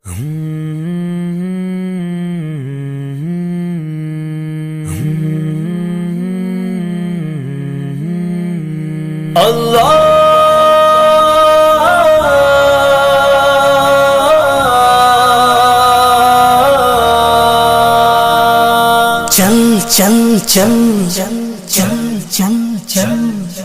چل چل چل چل چل چل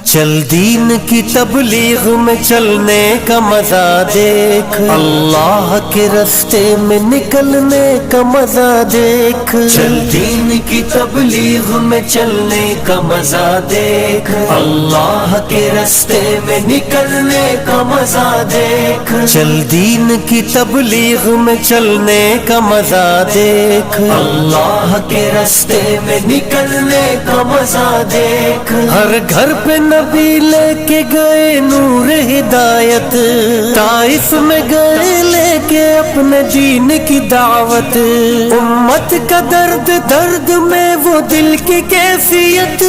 چل دین کی تبلیغ میں چلنے کا مزہ دیکھ، اللہ کے راستے میں نکلنے کا مزہ دیکھ، چل دین کی تبلیغ میں چلنے کا مزہ دیکھ، اللہ کے راستے میں نکلنے کا مزہ دیکھ، چل دین کی تبلیغ میں چلنے کا مزہ دیکھ، اللہ کے راستے میں نکلنے کا مزہ دیکھ، ہر گھر پہ نبی لے کے گئے نور ہدایت، طائف میں گئے لے کے اپنے دین کی دعوت، امت کا درد درد میں وہ دل کی کیفیت،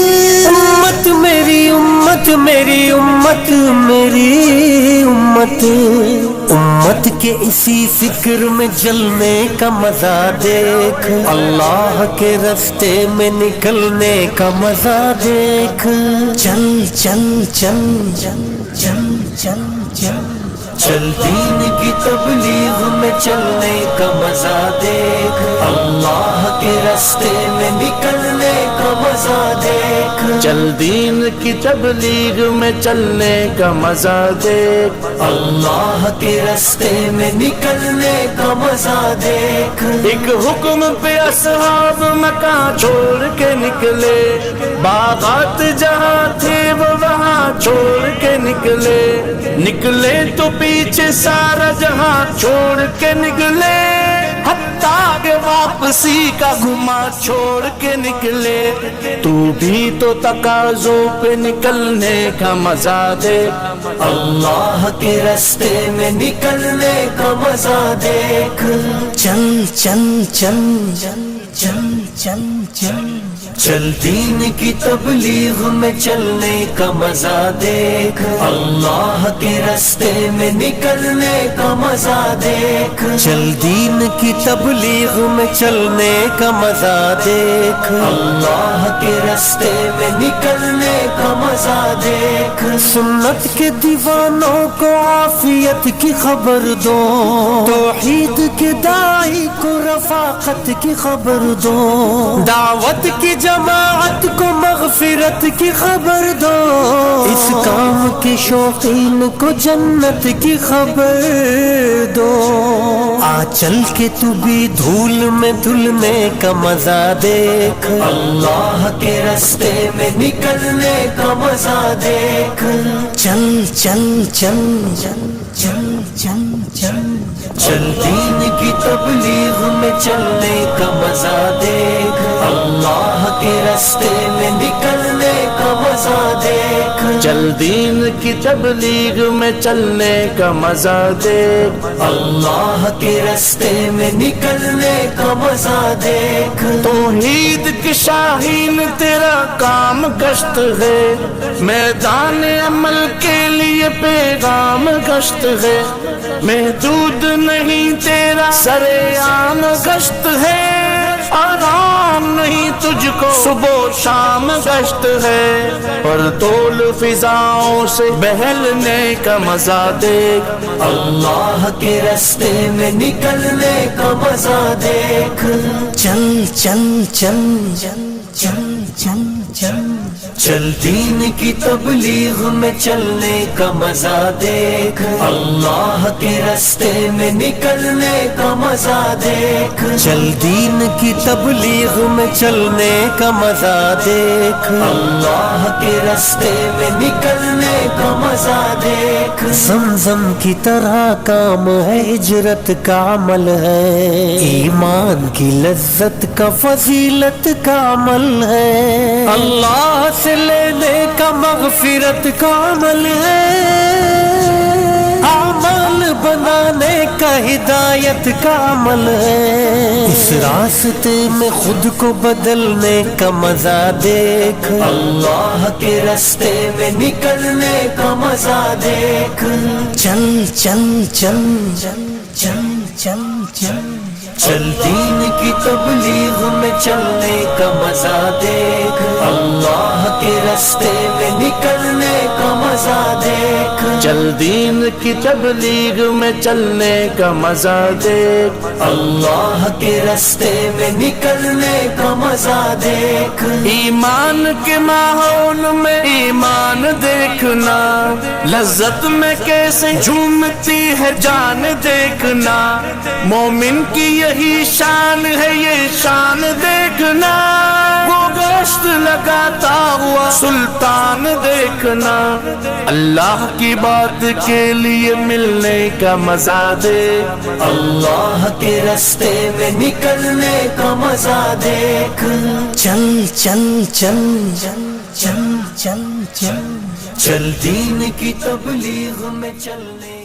امت میری امت میری امت میری امت، امت کے اسی فکر میں جلنے کا مزہ دیکھ، اللہ کے راستے میں نکلنے کا مزہ دیکھ، چل چل چل چل چل چل چل چل دین کی تبلیغ میں چلنے کا مزہ دیکھ، اللہ کے راستے میں نکلنے کا مزہ دیکھ، چل دین کی تبلیغ میں چلنے کا مزہ دیکھ، اللہ کے راستے میں نکلنے کا مزہ دیکھ، ایک حکم پہ اصحاب مکان چھوڑ کے نکلے، باغات جہاں تھے وہ وہاں چھوڑ کے نکلے، نکلے تو پیچھے سارا جہاں چھوڑ کے نکلے، حتیٰ کہ واپسی کا گھما چھوڑ کے نکلے، تو بھی تو تقاضوں پہ نکلنے کا مزہ دے، اللہ کے راستے میں نکلنے کا مزہ دیکھ، چل چل چل چل چل چل چل چل دین کی تبلیغ میں چلنے کا مزہ دیکھ، اللہ کے راستے میں نکلنے کا مزہ دیکھ، چل دین کی تبلیغ میں چلنے کا مزہ دیکھ، اللہ کے راستے میں نکلنے کا مزہ دیکھ، سنت کے دیوانوں کو عافیت کی خبر دو، توحید کے داعی کو رفاقت کی خبر دو، دعوت کی جماعت کو مغفرت کی خبر دو، اس کام کے شوقین کو جنت کی خبر دو، آ چل کے تو بھی دھول میں دھلنے کا مزہ دیکھ، اللہ کے راستے میں نکلنے کا مزہ دیکھ، چل چل چل چل چل چل چل چل دین کی تبلیغ میں چلنے کا مزہ دیکھ، اللہ کے راستے میں نکلنے کا مزہ دیکھ، چل دین کی تبلیغ میں چلنے کا مزہ دیکھ، اللہ کے راستے میں نکلنے کا مزہ دیکھ، توحید کی شاہین تیرا کام گشت ہے، میدان عمل کے لیے پیغام گشت ہے، محدود نہیں تیرا سرعام گشت ہے، آرام نہیں تجھ کو صبح و شام گشت ہے، پر طول فضاؤں سے بہلنے کا مزہ دیکھ، اللہ کے راستے میں نکلنے کا مزہ دیکھ، چل چل چل چل چل چل چل چل دین کی تبلیغ میں چلنے کا مزہ دیکھ، اللہ کے راستے میں نکلنے کا مزہ دیکھ، چل دین کی تبلیغ میں چلنے کا مزہ دیکھ، اللہ کے راستے میں نکلنے کا مزہ دیکھ، زمزم کی طرح کام ہے، ہجرت کا عمل ہے، ایمان کی لذت کا فضیلت کا عمل ہے، اللہ سے لینے کا مغفرت کا عمل ہے، اعمال بنانے کا کا ہدایت کا عمل ہے، اس راستے میں خود کو بدلنے کا مزہ دیکھ، اللہ کے راستے میں نکلنے کا مزہ دیکھ، چل چل چل چل چل چل چل چل دین کی تبلیغ میں چلنے کا مزہ دیکھ، اللہ کے راستے میں نکلنے کا مزہ دیکھ، چل دین کی تبلیغ میں چلنے کا مزہ دیکھ، اللہ کے راستے میں نکلنے کا مزہ دیکھ، ایمان کے ماحول میں ایمان دیکھنا، لذت میں کیسے جھومتی ہے جان دیکھنا، مومن کی یہی شان ہے یہ شان دیکھنا، وہ گشت لگاتا ہوا سلطان دیکھنا، اللہ کی بات کے لیے ملنے کا مزہ دیکھ، اللہ کے راستے میں نکلنے کا مزہ دیکھ، چل چل چل چل چل چل چل چل دین کی تبلیغ میں چلنے